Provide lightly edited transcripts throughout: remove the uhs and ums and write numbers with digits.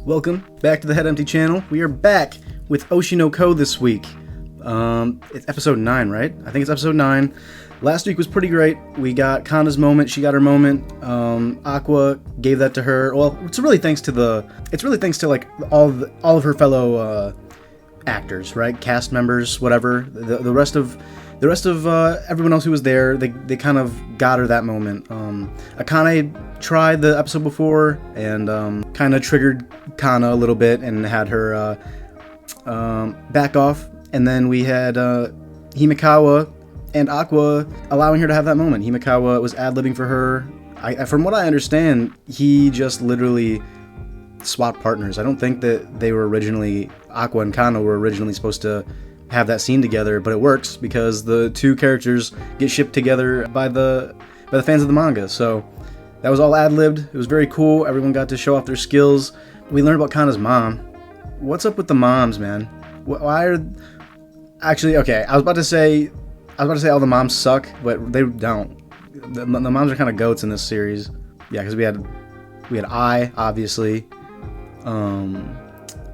Welcome back to the Head Empty channel. We are back with Oshi no Ko this week. It's episode 9, right? I think it's episode 9. Last week was pretty great. We got Kana's moment. She got her moment. Aqua gave that to her. Well, it's really thanks to like all of her fellow actors, right? Cast members, whatever. The rest of everyone else who was there, they kind of got her that moment. Akane tried the episode before and kind of triggered Kana a little bit and had her back off. And then we had Himekawa and Aqua allowing her to have that moment. Himekawa was ad-libbing for her. From what I understand, he just literally swapped partners. I don't think that they were originally, Aqua and Kana were originally supposed to have that scene together, but it works because the two characters get shipped together by the fans of the manga. So that was all ad-libbed. It was very cool. Everyone got to show off their skills. We learned about Kana's mom. What's up with the moms, man? Why are... Actually, okay, I was about to say all the moms suck, but they don't. The moms are kind of goats in this series. Yeah, because we had Ai, obviously.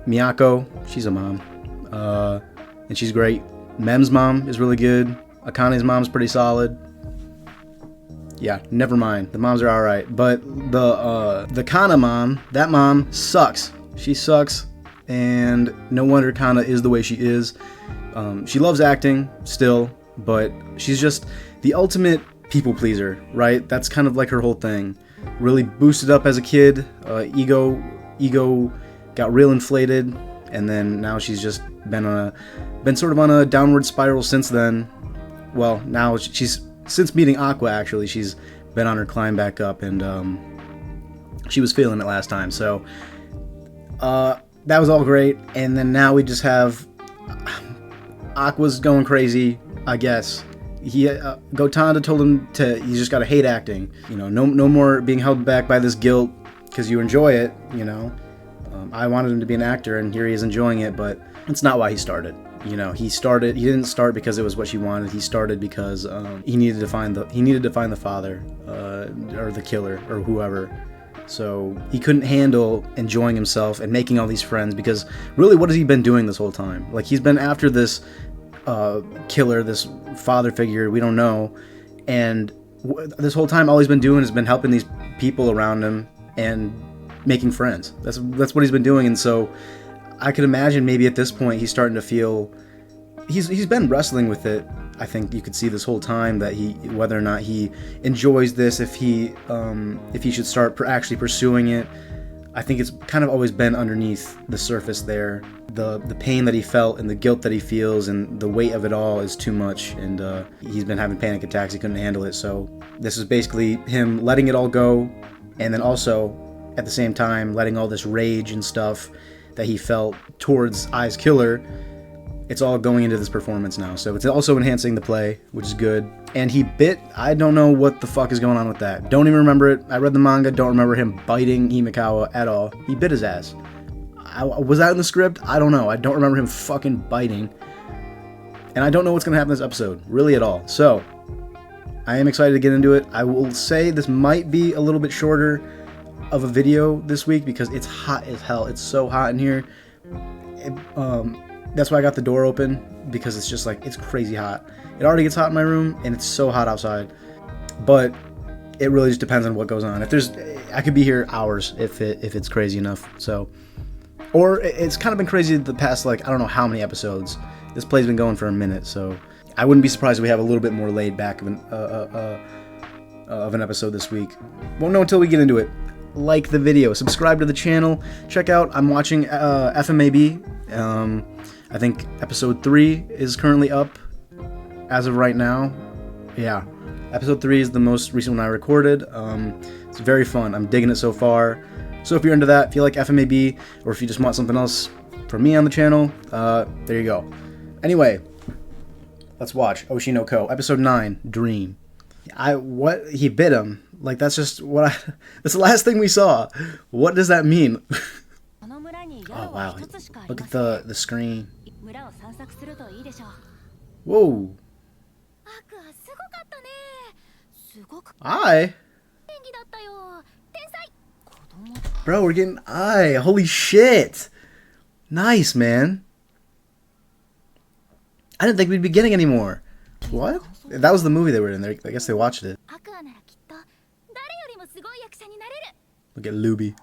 Miyako, she's a mom. And she's great. Mem's mom is really good. Akane's mom's pretty solid. Yeah, never mind. The moms are alright. But the Kana mom, that mom sucks. She sucks. And no wonder Kana is the way she is. She loves acting still, but she's just the ultimate people pleaser, right? That's kind of like her whole thing. Really boosted up as a kid. Ego got real inflated, and then now she's just been sort of on a downward spiral since then. Well, now she's since meeting Aqua, actually, she's been on her climb back up, and she was feeling it last time. So that was all great, and then now we just have Aqua's going crazy, I guess. Gotanda told him you just gotta hate acting. You know, no more being held back by this guilt because you enjoy it. You know, I wanted him to be an actor, and here he is enjoying it, but it's not why he started. You know, he didn't start because it was what she wanted. He started because he needed to find the father, or the killer, or whoever. So he couldn't handle enjoying himself and making all these friends, because really, what has he been doing this whole time? Like, he's been after this killer, this father figure, we don't know, and this whole time all he's been doing has been helping these people around him and making friends. That's what he's been doing. And so I could imagine maybe at this point he's starting to feel he's been wrestling with it. I think you could see this whole time that whether or not he enjoys this, if he should start actually pursuing it. I think it's kind of always been underneath the surface there. The pain that he felt and the guilt that he feels and the weight of it all is too much, and he's been having panic attacks. He couldn't handle it. So this is basically him letting it all go, and then also at the same time letting all this rage and stuff that he felt towards Ai's killer, it's all going into this performance now. So it's also enhancing the play, which is good. And he bit, I don't know what the fuck is going on with that. Don't even remember it. I read the manga, don't remember him biting Himekawa at all. He bit his ass. Was that in the script? I don't know. I don't remember him fucking biting. And I don't know what's going to happen in this episode, really at all. So, I am excited to get into it. I will say this might be a little bit shorter of a video this week because it's hot as hell. It's so hot in here. That's why I got the door open, because it's just like, it's crazy hot. It already gets hot in my room, and it's so hot outside. But it really just depends on what goes on. I could be here hours if it's crazy enough. So, or it's kind of been crazy the past, like, I don't know how many episodes. This play's been going for a minute, so I wouldn't be surprised if we have a little bit more laid back of an episode this week. Won't know until we get into it. Like the video, subscribe to the channel, check out, I'm watching FMAB. I think episode 3 is currently up as of right now. Yeah, episode 3 is the most recent one I recorded. It's very fun. I'm digging it so far. So if you're into that, if you like FMAB, or if you just want something else from me on the channel, there you go. Anyway, let's watch Oshi no Ko, episode 9, Dream. He bit him. Like, that's just that's the last thing we saw. What does that mean? Oh wow, look at the screen. Whoa. Bro, we're getting Ai. Holy shit. Nice, man. I didn't think we'd be getting any more. What? That was the movie they were in there. I guess they watched it. Look at Luby.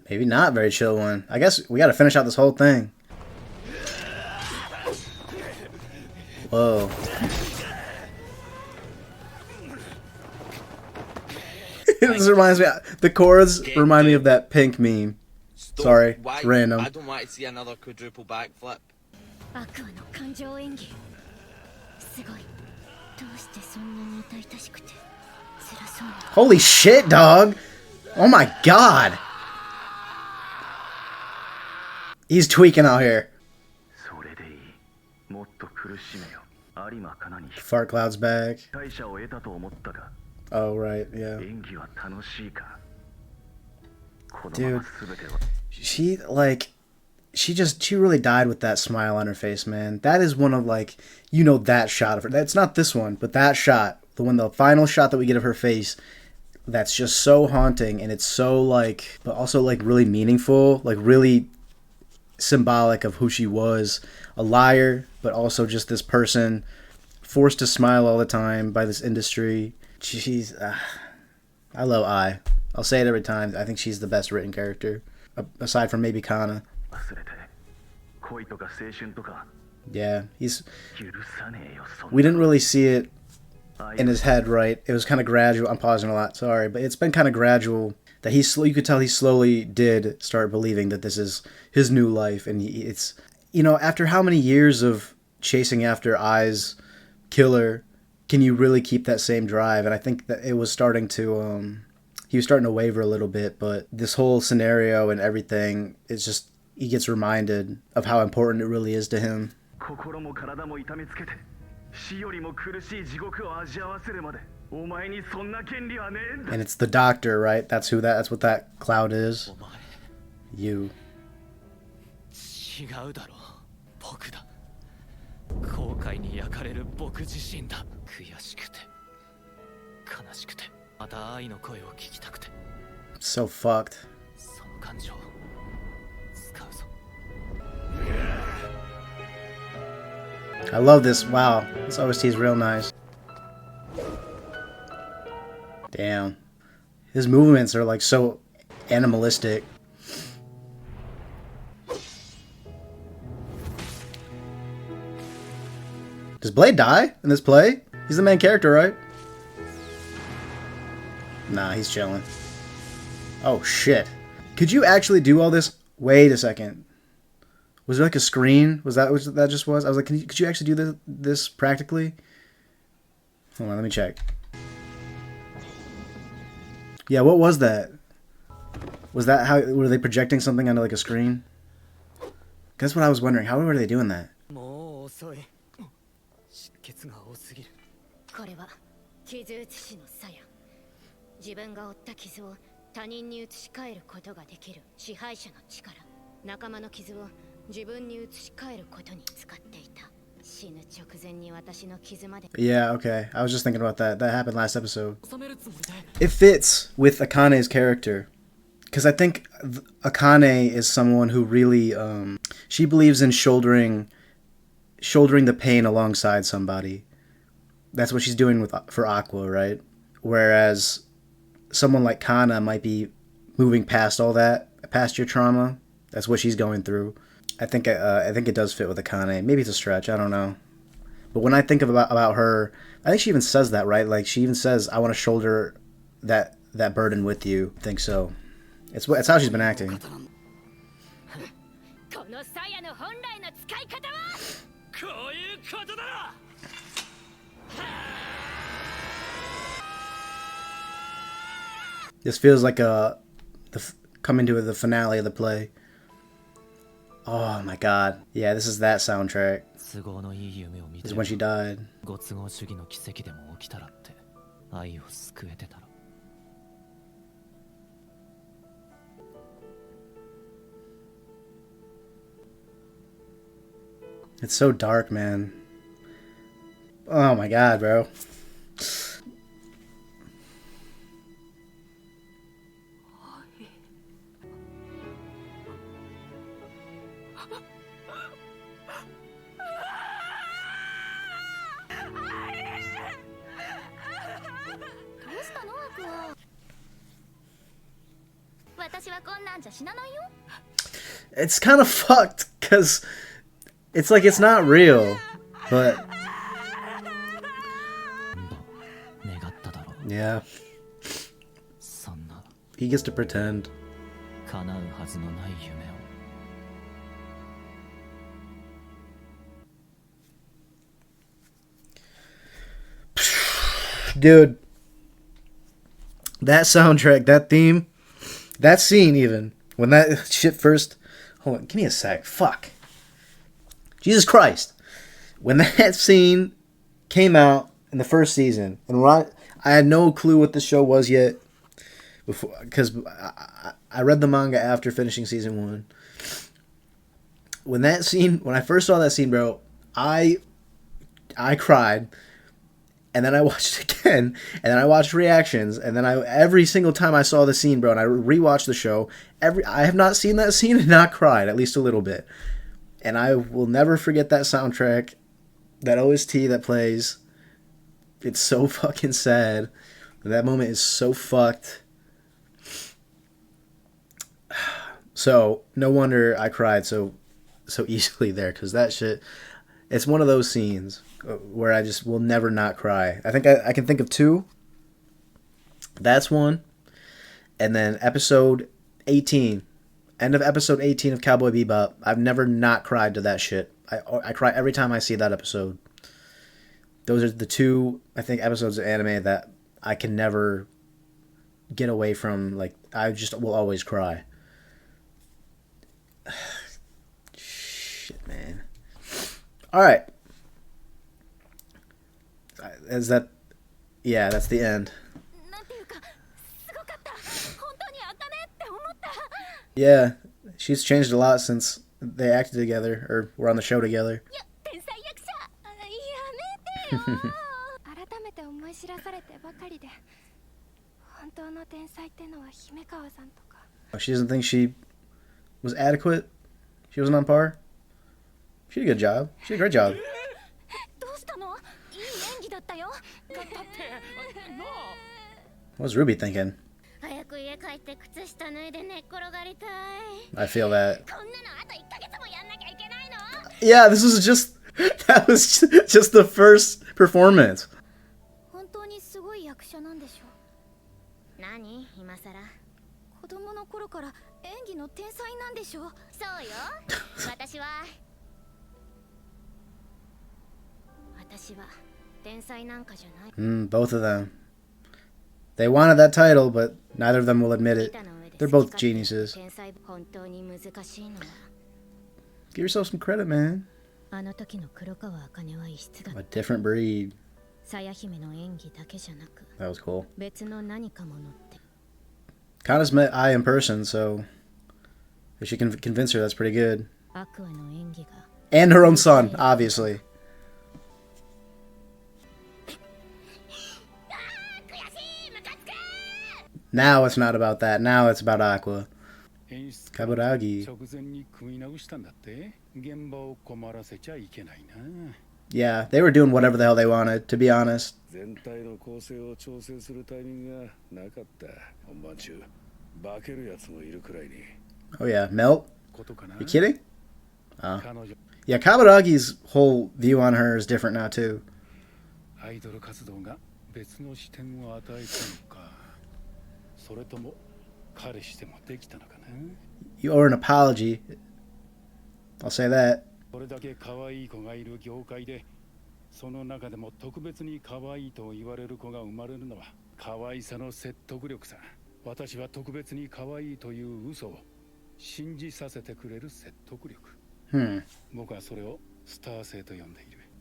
Maybe not very chill one. I guess we gotta finish out this whole thing. Whoa. This reminds me, the chorus remind me of that Pink meme. Sorry, it's random. I don't want to see another quadruple backflip. Holy shit, dog! Oh my god! He's tweaking out here. Fart Cloud's back. Oh, right, yeah. Dude, she really died with that smile on her face, man. That is one of, like, you know, that shot of her. That's not this one, but that shot, the final shot that we get of her face, that's just so haunting, and it's so, like, but also, like, really meaningful, like, really symbolic of who she was. A liar, but also just this person forced to smile all the time by this industry. She's I love Ai. I'll say it every time. I think she's the best written character, aside from maybe Kana. Yeah, we didn't really see it in his head, right? It was kind of gradual. I'm pausing a lot, sorry, but it's been kind of gradual that you could tell he slowly did start believing that this is his new life, and it's, you know, after how many years of chasing after Ai's killer, can you really keep that same drive? And I think that it was starting to he was starting to waver a little bit, but this whole scenario and everything, it's just, he gets reminded of how important it really is to him. And it's the doctor, right? That's what that Cloud is. You. So fucked. I love this. Wow, this OST is real nice. Damn. His movements are like so animalistic. Does Blade die in this play? He's the main character, right? Nah, he's chilling. Oh, shit. Could you actually do all this? Wait a second. Was there like a screen? Was that what that just was? I was like, could you actually do this practically? Hold on, let me check. Yeah, what was that? Was that how, were they projecting something onto like a screen? That's what I was wondering. How were they doing that? Yeah, okay. I was just thinking about that. That happened last episode. It fits with Akane's character. Because I think Akane is someone who really, she believes in shouldering the pain alongside somebody. That's what she's doing for Aqua, right? Whereas someone like Kana might be moving past all that, past your trauma. That's what she's going through. I think it does fit with Akane. Maybe it's a stretch. I don't know. But when I think about her, I think she even says that, right? Like, she even says, "I want to shoulder that burden with you." I think so. It's how she's been acting. This feels like coming to the finale of the play. Oh my god. Yeah, this is that soundtrack. This is when she died. It's so dark, man. Oh my god, bro. It's kind of fucked because it's like it's not real, but yeah, he gets to pretend. Dude, that soundtrack, that theme, that scene even, when that shit first... Hold on, give me a sec. Fuck. Jesus Christ. When that scene came out in the first season, and I had no clue what the show was yet, because I read the manga after finishing season 1. When I first saw that scene, bro, I cried. And then I watched it again, and then I watched reactions, and then every single time I saw the scene, bro, and I rewatched the show, I have not seen that scene and not cried, at least a little bit. And I will never forget that soundtrack, that OST that plays. It's so fucking sad. That moment is so fucked. So, no wonder I cried so easily there, because that shit, it's one of those scenes where I just will never not cry. I think I can think of 2. That's one. And then episode 18. End of episode 18 of Cowboy Bebop. I've never not cried to that shit. I cry every time I see that episode. Those are the 2, I think, episodes of anime that I can never get away from. Like, I just will always cry. Shit, man. Alright. Is that... Yeah, that's the end. Yeah, she's changed a lot since they acted together, or were on the show together. Oh, she doesn't think she was adequate? She wasn't on par? She did a good job. She did a great job. What was Ruby thinking? I feel that. Yeah, this was just... That was just the first performance. Both of them. They wanted that title, but neither of them will admit it. They're both geniuses. Give yourself some credit, man. A different breed. That was cool. Kana's met Ai in person, so if she can convince her, that's pretty good. And her own son, obviously. Now it's not about that. Now it's about Aqua. Kaburagi. Yeah, they were doing whatever the hell they wanted, to be honest. Oh yeah, Melt? You kidding? Oh. Yeah, Kaburagi's whole view on her is different now too. You owe her an apology. I'll say that.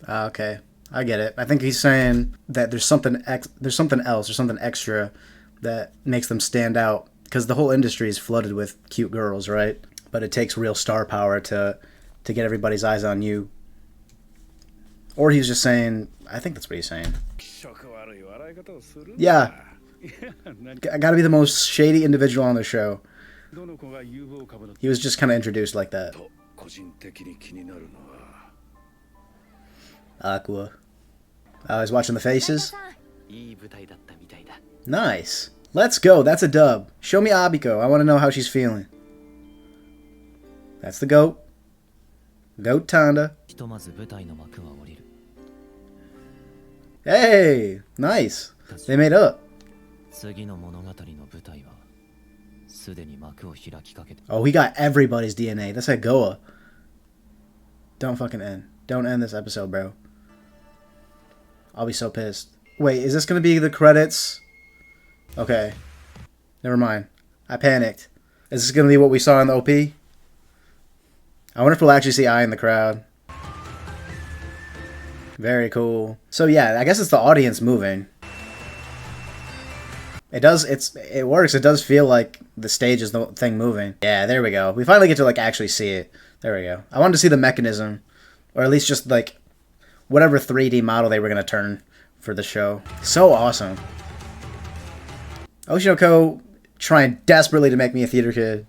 Okay, I get it. I think he's saying that there's something else, or something extra that makes them stand out, because the whole industry is flooded with cute girls, right? But it takes real star power to get everybody's eyes on you. Or he's just saying, I think that's what he's saying. Yeah. I gotta be the most shady individual on the show. He was just kind of introduced like that. Aqua. I was watching the faces. Nice. Let's go. That's a dub. Show me Abiko. I want to know how she's feeling. That's the goat. Goat Tanda. Hey! Nice. They made up. Oh, he got everybody's DNA. That's like Goa. Don't fucking end. Don't end this episode, bro. I'll be so pissed. Wait, is this gonna be the credits? Okay. Never mind. I panicked. Is this gonna be what we saw in the OP? I wonder if we'll actually see I in the crowd. Very cool. So yeah, I guess it's the audience moving. It does, it works. It does feel like the stage is the thing moving. Yeah, there we go. We finally get to like actually see it. There we go. I wanted to see the mechanism. Or at least just like whatever 3D model they were going to turn for the show. So awesome. Oshinoko trying desperately to make me a theater kid.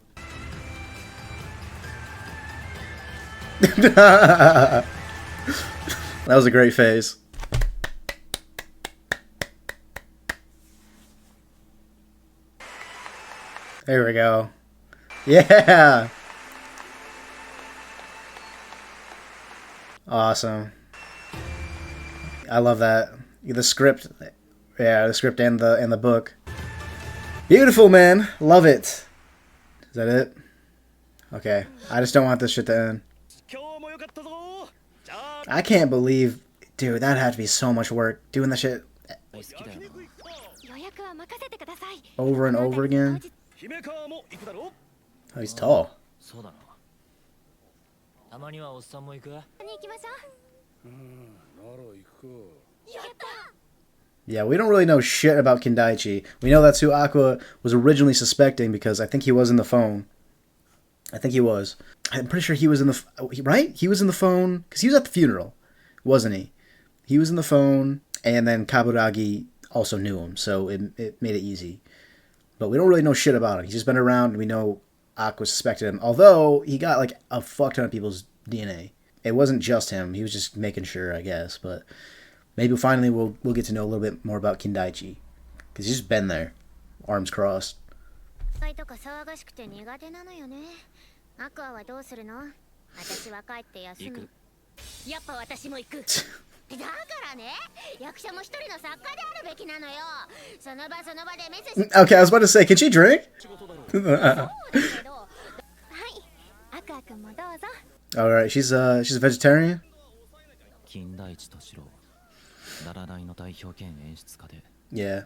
That was a great phase. There we go. Yeah! Awesome. I love that. The script. Yeah, the script and the book. Beautiful, man. Love it. Is that it? Okay. I just don't want this shit to end. I can't believe... Dude, that had to be so much work. Doing that shit over and over again. Oh, he's tall. Yeah, we don't really know shit about Kindaichi. We know that's who Aqua was originally suspecting because I think he was in the phone. I think he was. I'm pretty sure he was in the... Right? He was in the phone because he was at the funeral, wasn't he? He was in the phone, and then Kaburagi also knew him, so it made it easy. But we don't really know shit about him. He's just been around, and we know Aqua suspected him. Although, he got like a fuck ton of people's DNA. It wasn't just him. He was just making sure, I guess. But maybe finally we'll get to know a little bit more about Kindaichi. Because he's just been there. Arms crossed. Okay, I was about to say, can she drink? Alright, she's a vegetarian? Yeah,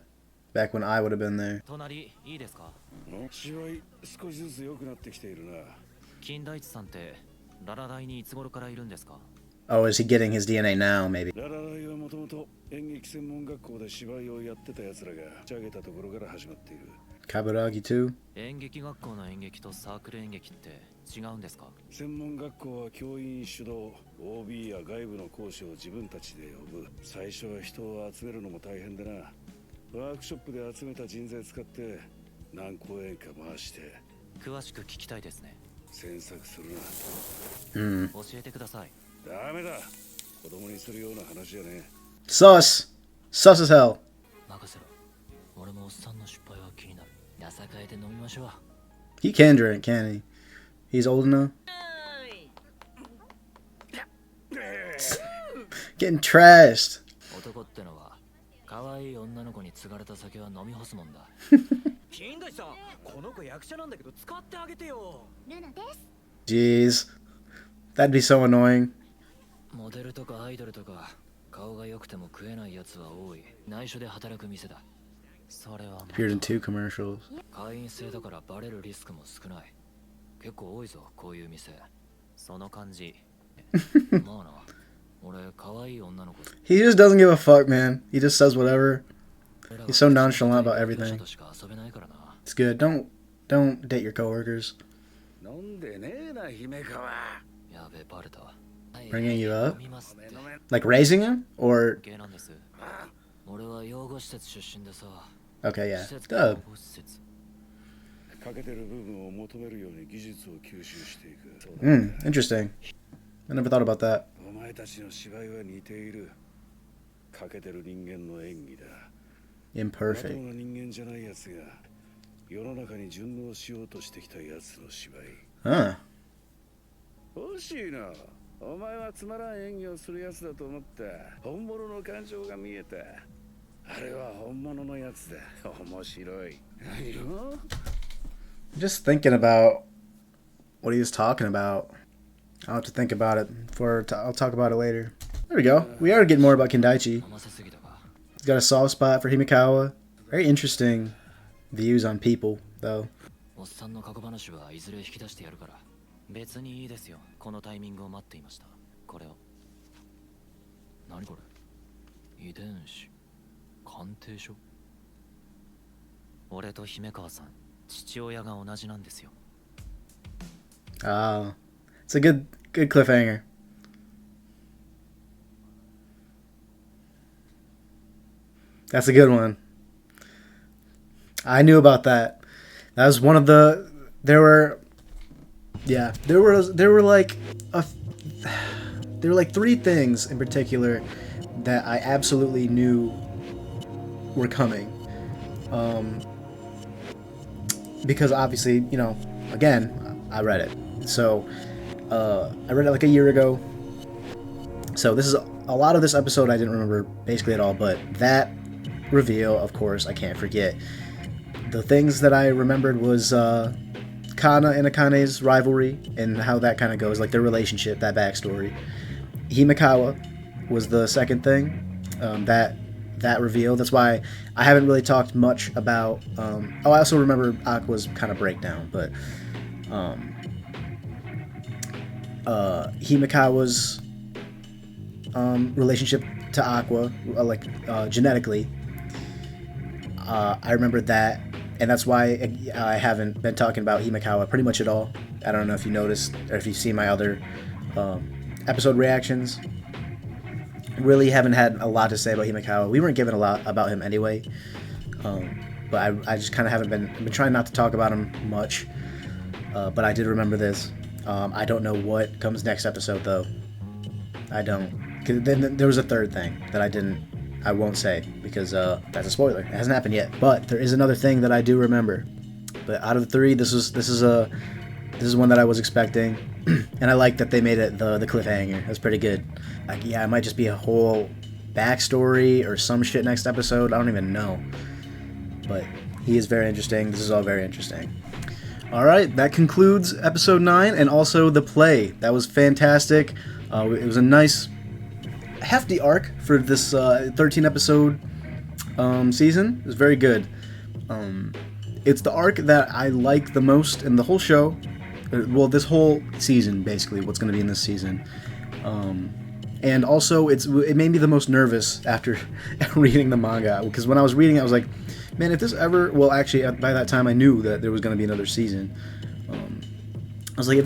back when I would have been there. Oh, is he getting his DNA now, maybe? Kaburagi too? Sus! Sus as hell. He can drink, can he? He's old enough. Getting trashed. Jeez. That'd be so annoying. Appeared in 2 commercials. He just doesn't give a fuck, man. He just says whatever. He's so nonchalant about everything. It's good. Don't date your coworkers. Bringing you up? Like raising him? Or... Okay, yeah. Duh. Interesting. I never thought about that. Imperfect. Huh. 惜しいな。お前はつまらん演技をするやつだと思った本物の感情が見えたあれは本物のやつだ面白い何よ Just thinking about what he was talking about. I'll have to think about it I'll talk about it later. There we go. We are getting more about Kendaichi. He's got a soft spot for Himekawa. Very interesting views on people, though. 別にいいですよ。このタイミングを待っていました。これを。何これ？遺伝子鑑定書？俺と姫川さん、父親が同じなんですよ。Ah, it's a good cliffhanger. That's a good one. I knew about that. That was one of the. There were like three things in particular that I absolutely knew were coming. Because obviously, you know, again, I read it. So I read it like a year ago. So this is a lot of this episode I didn't remember basically at all, but that reveal, of course, I can't forget. The things that I remembered was Kana and Akane's rivalry and how that kind of goes, like their relationship, that backstory. Himekawa was the second thing, that reveal. That's why I haven't really talked much about. I also remember Aqua's kind of breakdown, but Himekawa's relationship to Aqua, genetically. I remember that. And that's why I haven't been talking about Himekawa pretty much at all. I don't know if you noticed or if you've seen my other episode reactions. Really haven't had a lot to say about Himekawa. We weren't given a lot about him anyway. But I just kind of haven't been trying not to talk about him much. But I did remember this. I don't know what comes next episode, though. I don't. 'Cause then there was a third thing that I won't say because that's a spoiler. It hasn't happened yet. But there is another thing that I do remember. But out of the three, this is one that I was expecting, and I like that they made it the cliffhanger. That's pretty good. Like, yeah, it might just be a whole backstory or some shit next episode. I don't even know. But he is very interesting. This is all very interesting. All right, that concludes episode 9 and also the play. That was fantastic. It was a nice hefty arc for this 13 episode season. It was very good. It's the arc that I like the most in the whole show. Well, this whole season, basically, what's going to be in this season. And also, it made me the most nervous after reading the manga. Because when I was reading it, I was like, man, if this ever... Well, actually, by that time, I knew that there was going to be another season. I was like,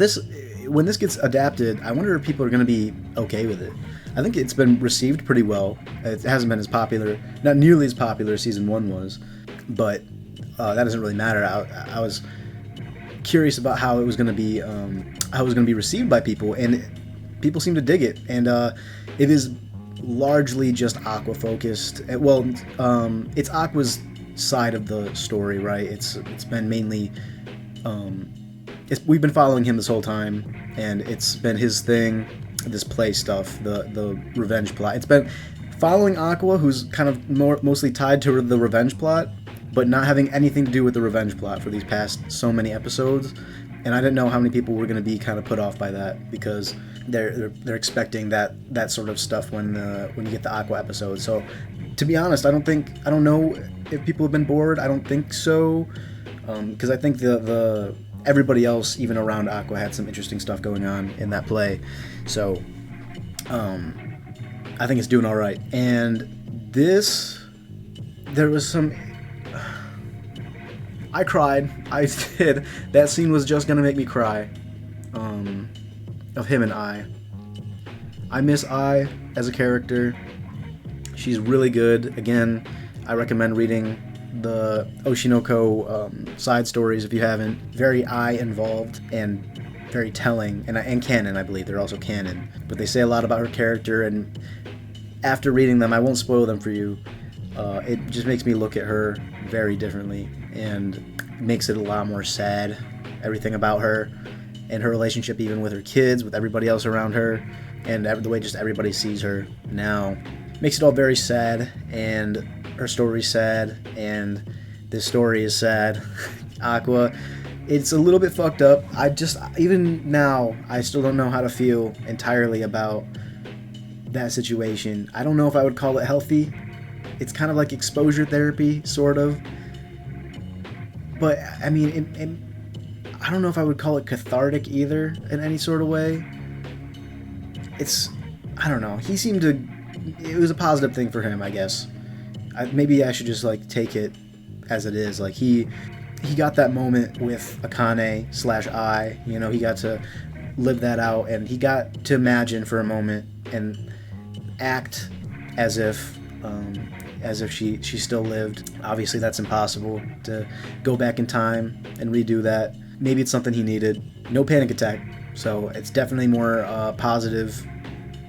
when this gets adapted, I wonder if people are going to be okay with it. I think it's been received pretty well. It hasn't been as popular, not nearly as popular as season 1 was, but that doesn't really matter. I was curious about how it was going to be received by people, and people seem to dig it. And it is largely just Aqua focused. Well, it's Aqua's side of the story, right? It's been mainly we've been following him this whole time, and it's been his thing. This play stuff, the revenge plot. It's been following Aqua, who's kind of mostly tied to the revenge plot, but not having anything to do with the revenge plot for these past so many episodes. And I didn't know how many people were going to be kind of put off by that because they're expecting that sort of stuff when you get the Aqua episode. So, to be honest, I don't know if people have been bored. I don't think so, because I think the everybody else, even around Aqua, had some interesting stuff going on in that play. So, I think it's doing all right. And there was some... I cried. I did. That scene was just going to make me cry. Of him and I. I miss Ai as a character. She's really good. Again, I recommend reading the Oshinoko side stories if you haven't. Very Ai involved and very telling, and canon, I believe. They're also canon. But they say a lot about her character, and after reading them, I won't spoil them for you. It just makes me look at her very differently and makes it a lot more sad, everything about her and her relationship even with her kids, with everybody else around her, and the way just everybody sees her now. Makes it all very sad, and her story's sad, and this story is sad. Aqua, it's a little bit fucked up. Even now, I still don't know how to feel entirely about that situation. I don't know if I would call it healthy. It's kind of like exposure therapy, sort of. But, I mean, I don't know if I would call it cathartic either in any sort of way. I don't know. It was a positive thing for him, I guess. Maybe I should just, like, take it as it is. Like, he got that moment with Akane/Ai. You know, he got to live that out, and he got to imagine for a moment and act as if she still lived. Obviously, that's impossible to go back in time and redo that. Maybe it's something he needed. No panic attack, so it's definitely more positive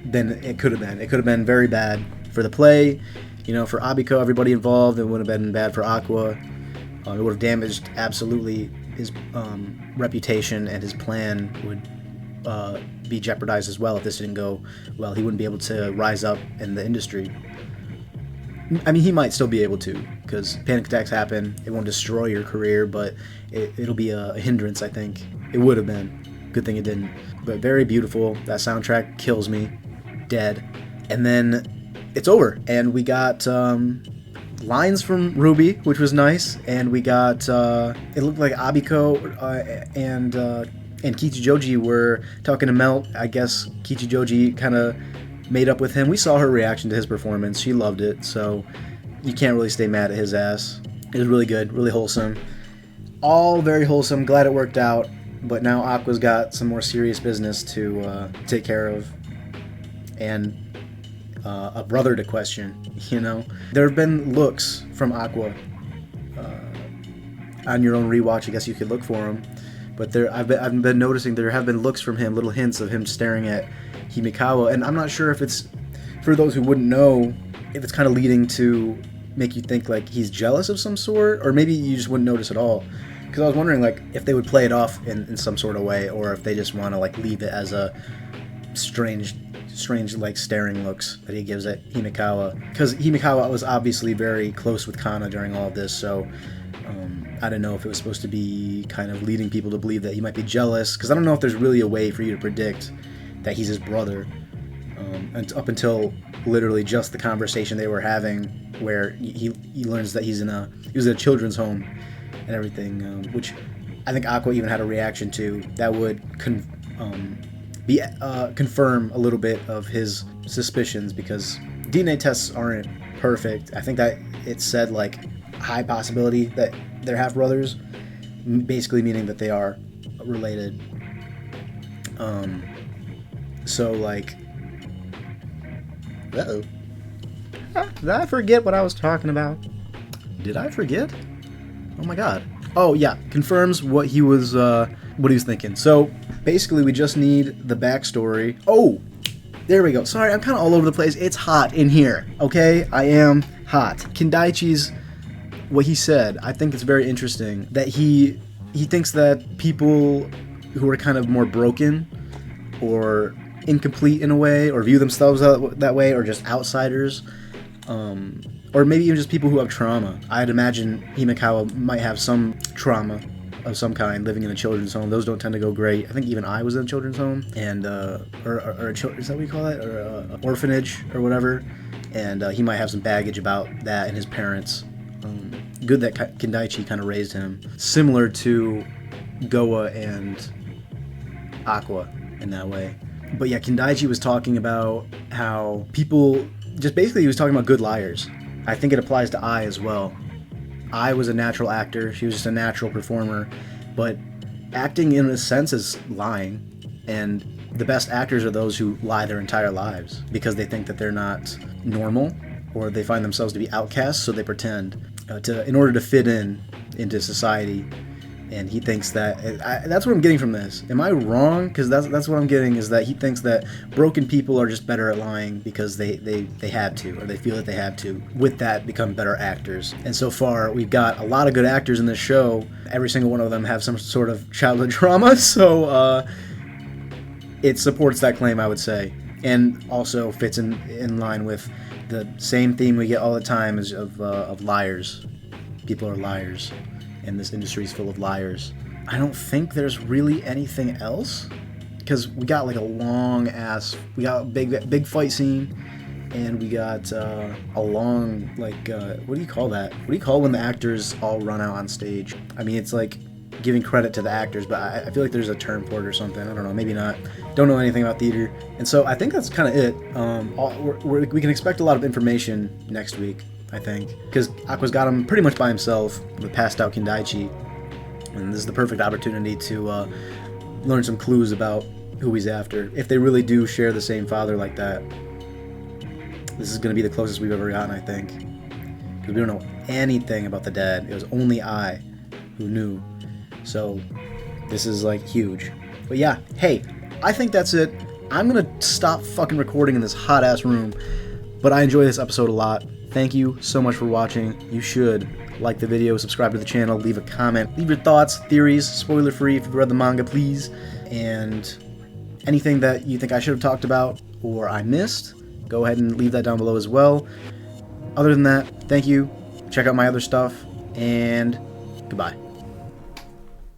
than it could have been. It could have been very bad for the play, you know, for Abiko, everybody involved. It would have been bad for Aqua. It would have damaged absolutely his reputation, and his plan would be jeopardized as well if this didn't go well. He wouldn't be able to rise up in the industry. I mean, he might still be able to, because panic attacks happen. It won't destroy your career, but it'll be a hindrance, I think. It would have been. Good thing it didn't. But very beautiful. That soundtrack kills me. Dead. And then it's over. And we got lines from Ruby, which was nice. And we got, it looked like Abiko and Kichijoji were talking to Melt. I guess Kichijoji kind of made up with him. We saw her reaction to his performance. She loved it, so you can't really stay mad at his ass. It was really good, really wholesome. All very wholesome. Glad it worked out, but now Aqua's got some more serious business to take care of, and a brother to question, you know? There have been looks from Aqua. On your own rewatch, I guess you could look for them. But I've been noticing there have been looks from him, little hints of him staring at Himikawa, and I'm not sure if it's, for those who wouldn't know, if it's kind of leading to make you think like he's jealous of some sort, or maybe you just wouldn't notice at all. Because I was wondering like if they would play it off in some sort of way, or if they just want to like leave it as a strange like staring looks that he gives at Himikawa. Because Himikawa was obviously very close with Kana during all of this, so I don't know if it was supposed to be kind of leading people to believe that he might be jealous, because I don't know if there's really a way for you to predict that he's his brother, and up until literally just the conversation they were having, where he learns that he was in a children's home and everything, which I think Aqua even had a reaction to that would confirm a little bit of his suspicions, because DNA tests aren't perfect. I think that it said like high possibility that they're half brothers, basically meaning that they are related. So like, did I forget what I was talking about? Did I forget? Oh my god. Oh yeah, confirms what he was thinking. So basically, we just need the backstory. Oh, there we go. Sorry, I'm kind of all over the place. It's hot in here. Okay, I am hot. Kindaichi's what he said. I think it's very interesting that he thinks that people who are kind of more broken or incomplete in a way, or view themselves that way, or just outsiders, or maybe even just people who have trauma. I'd imagine Himikawa might have some trauma of some kind, living in a children's home. Those don't tend to go great. I think even I was in a children's home, and is that what you call it, or a orphanage or whatever. And he might have some baggage about that and his parents. Good that Kindaichi kind of raised him, similar to Goa and Aqua in that way. But yeah, Kindaichi was talking about how people, just basically he was talking about good liars. I think it applies to Ai as well. Ai was a natural actor, she was just a natural performer, but acting in a sense is lying, and the best actors are those who lie their entire lives because they think that they're not normal, or they find themselves to be outcasts, so they pretend in order to fit into society. And he thinks that that's what I'm getting from this. Am I wrong? Because that's what I'm getting, is that he thinks that broken people are just better at lying because they have to, or they feel that they have to. With that, become better actors. And so far, we've got a lot of good actors in this show. Every single one of them have some sort of childhood trauma, so it supports that claim, I would say, and also fits in line with the same theme we get all the time is of liars. People are liars. And this industry is full of liars. I don't think there's really anything else, because we got like we got a big fight scene, and we got a long what do you call that? What do you call when the actors all run out on stage? I mean, it's like giving credit to the actors, but I feel like there's a term for it or something. I don't know, maybe not. Don't know anything about theater, and so I think that's kind of it. We can expect a lot of information next week, I think, because Aqua's got him pretty much by himself with passed out Kindaichi, and this is the perfect opportunity to learn some clues about who he's after. If they really do share the same father like that, this is going to be the closest we've ever gotten, I think, because we don't know anything about the dad. It was only I who knew, so this is like huge. But yeah, hey, I think that's it. I'm going to stop fucking recording in this hot ass room, but I enjoy this episode a lot. Thank you so much for watching. You should like the video, subscribe to the channel, leave a comment, leave your thoughts, theories, spoiler free if you've read the manga, please, and anything that you think I should have talked about or I missed, go ahead and leave that down below as well. Other than that, thank you. Check out my other stuff, and goodbye.